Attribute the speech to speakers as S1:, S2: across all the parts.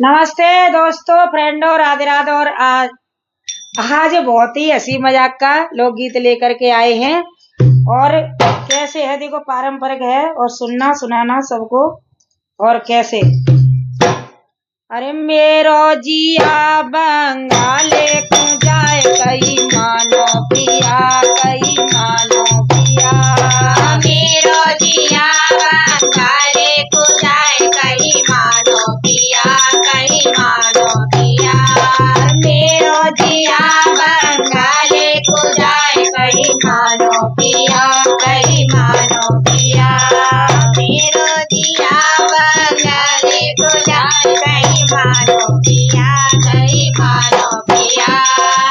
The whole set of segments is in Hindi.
S1: नमस्ते दोस्तों, फ्रेंडों, राधे राधे। और आज बहुत ही हंसी मजाक का लोकगीत लेकर के आए हैं। और कैसे है देखो, पारंपरिक है और सुनना सुनाना सबको। और कैसे, अरे मेरो जिया बंगाले को जाए कई मानो पिया, कई मानो पिया।
S2: मेरो जिया बंगाले को जाए कई मानो पिया, कई मानो पिया। मेरो जिया बंगाले को जाए कई मानो पिया, कई मानो पिया। मेरो जिया बंगाले को जाए कई मानो पिया, कई मानो पिया।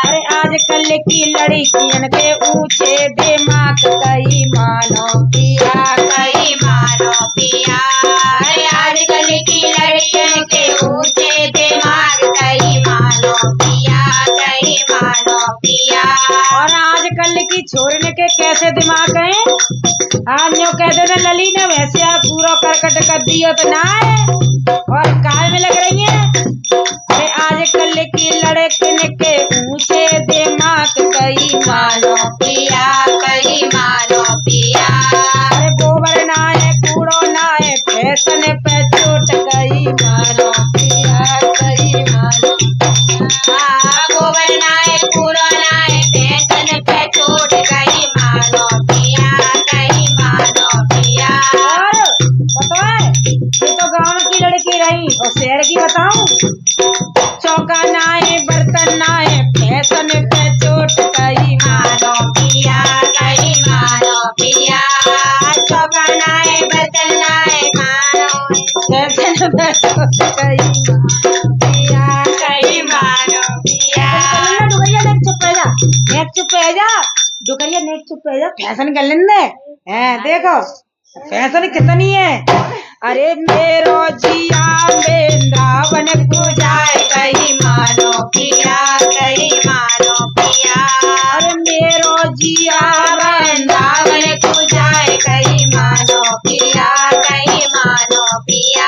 S1: अरे आजकल की लड़कियन के ऊंचे दिमाग कई मानो पिया,
S2: कई मानो पिया। अरे आजकल की लड़कियन के ऊंचे दिमाग कई मानो पिया, कई मानो पिया।
S1: और आजकल की छोरने के कैसे दिमाग हैं। आज जो कहते थे लली ने वैसे पूरा करकट कर दियो तो ना है। और काय में लग रही है। अरे आजकल की लड़कियन के ऊंचे दिमाग कई मानो
S2: पिया, कई मानो पिया।
S1: अरे गोबर ना है, कूड़ो ना है, फैशन पे चोट कई मानो पिया, कई मानो पिया।
S2: गोबर नाए कूड़ो नाए, फैशन पे चोट कई मानो पिया, कई मानो पिया।
S1: और पता है, ये तो गांव की लड़की रही और शहर की बताऊं। चौका ना है, बर्तन ना है, फैशन पे चोट कई
S2: मानो पिया, कई मानो पिया। चौका नाए, बर्तन नाए, मानो
S1: फैशन पे चोट कई मानो पिया,
S2: कई मानो पिया।
S1: डुगरिया नेक चुप रह जा, नेक चुप रह जा, डुगरिया नेक चुप रह जा। फैशन कर लेंगे हैं, देखो फैशन कितनी है। अरे मेरो जिया वृंदावन को
S2: जाए कई मानो पिया, कई मानो पिया।
S1: अरे मेरो जिया
S2: वृंदावन को जाए कई मानो पिया, कई मानो पिया।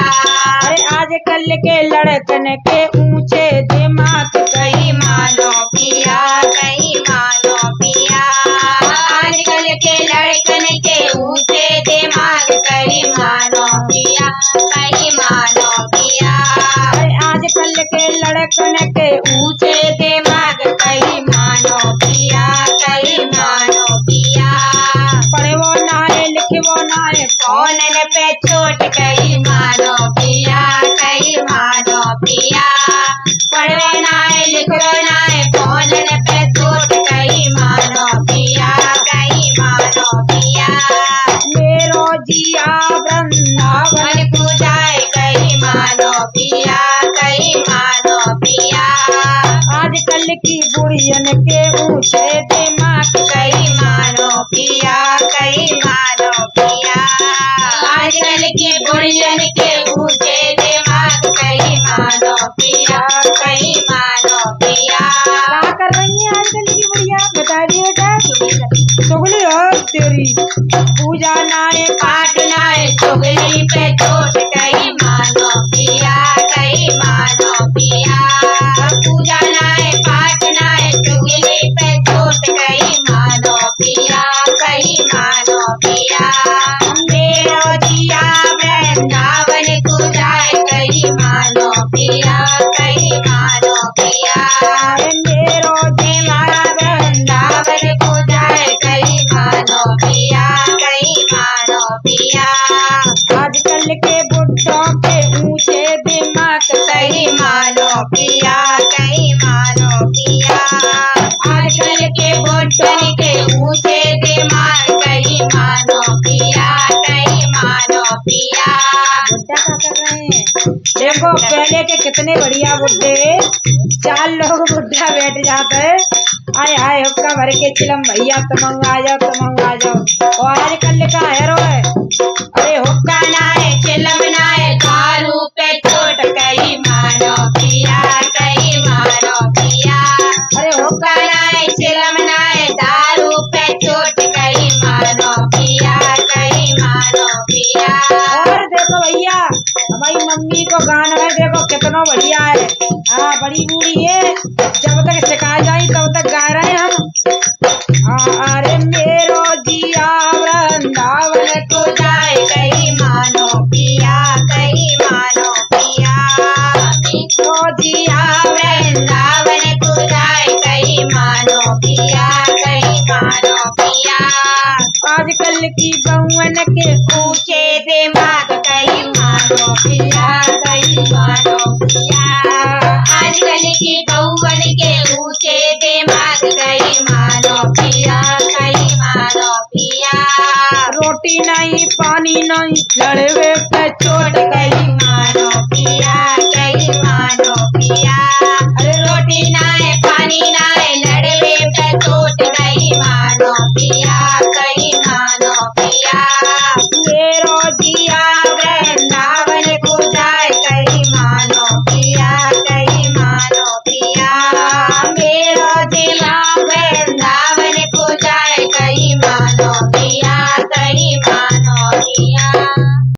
S1: अरे आजकल के लड़कन के ऊंचे दिमाग
S2: कई मानो पिया, कई मानो पिया। आजकल के लड़कन के ऊंचे दिमाग कई मानो पिया, कई मानो पिया।
S1: अरे आजकल के लड़कन के
S2: ऊंचे दिमाग कई मानो पिया, कई मानो पिया।
S1: पढ़वो ना है, लिखवो ना है,
S2: फोन पे चोट कई मानो पिया, कई मानो पिया। पढ़वे ना है, लिखवे ना है, फोन पे चोट कई मानो पिया, कई मानो पिया।
S1: मेरो जिया वृंदावन
S2: मन को जाए कई मानो पिया, कई मानो पिया।
S1: आजकल की बुढ़ियन के ऊंचे दिमाग
S2: कई मानो पिया, कई मानो पिया। आजकल के बुढ़ियन के ऊंचे दिमाग कई मानो पिया, कई मानो पिया।
S1: क्या कर रही है आजकल की बुढ़िया, बता दिए बेटा। चुगली हो तेरी, पूजा ना है,
S2: पाठ नाए, चुगली पे चोट कई मानो पिया, कई मानो पिया। पूजा नाए, पाठ नाए, चुगली पे चोट कई मानो पिया, कई मानो पिया। मेरो जिया वृंदावन को जाए कई मानो पिया, कई मानो पिया।
S1: अरे मेरो
S2: हमारा वृंदावन को जाए कई मानो पिया, कई मानो पिया।
S1: आजकल के बुढ़ों के ऊंचे दिमाग
S2: कई मानो पिया, कई मानो पिया। आजकल के बुढ़न के ऊंचे दिमाग कई मानो पिया, कई मानो पिया।
S1: बुड्ढा क्या कर रहे हैं। देखो पहले के कितने बढ़िया बुड्ढे, 4 लोग बुड्ढा बैठ जाते हैं। आए हाय हुक्का भर के चिलम भैया तुम आ जाओ, तुम आ जाओ। और आजकल का हेरो है, अरे हुक्का
S2: नाए, चिलम नाए, दारू पे चोट कई मानो पिया, कई मानो पिया।
S1: अरे हुक्का
S2: नाए, चिलम नाए, दारू पे चोट कई मानो पिया, कई मानो पिया।
S1: और देखो भैया, हमारी मम्मी को गाना है, देखो कितना बढ़िया है। हाँ बड़ी बूढ़ी है, जब तक सिखा जाई तब तक गा रहे हैं हम। अरे मेरो जिया वृंदावन
S2: को जाए कहीं मानो पिया, कहीं मानो पिया।
S1: मेरो जिया
S2: वृंदावन को जाए कहीं मानो पिया, कहीं मानो पिया।
S1: आजकल की बहुवन के
S2: ऊंचे दिमाग कहीं मानो पिया, कहीं मानो पिया। आजकल की बहुवन के ऊंचे दिमाग कहीं मानो पिया, कहीं मानो पिया।
S1: रोटी नहीं पानी नहीं लड़वे